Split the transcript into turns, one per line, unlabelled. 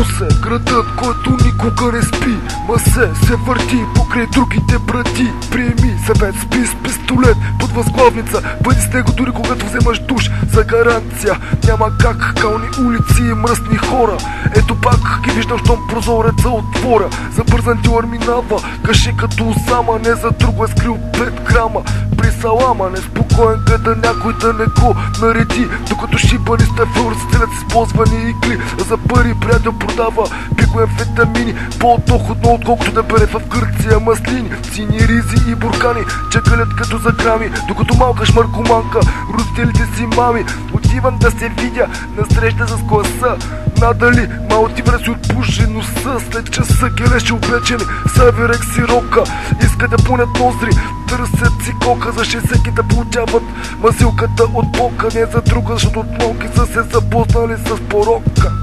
Русе, градът, който никога не спи. Масе се върти покрай другите брати. Приеми съвет, спи с пистолет под възглавница. Бъди с него дори когато вземаш душ. За гаранция няма как, кални улици и мръсни хора. Ето пак ги виждам, щом прозореца отворя. Забързан дилър минава, каше като Осама. Не за друго е скрил 5 грама при салама. Неспокоен гледа някой да не го нареди, докато шибани с тефлор стрелят с използвани игли. За пари приятел продава пикоамфетамини, по-доходно отколкото да бере в Гърция маслини. Сини ризи и буркани чакалят като за грами, докато малка шмаркоманка родителите си мами. Отивам да се видя насреща с класа. Надали отива да си отпуши носа. След часа гелеши облечени Саверекс и рока. Иска да пунят ноздри, търсят си кока. За 60 да получават масилката от бока. Не за друга, защото от малки са се запознали с порока.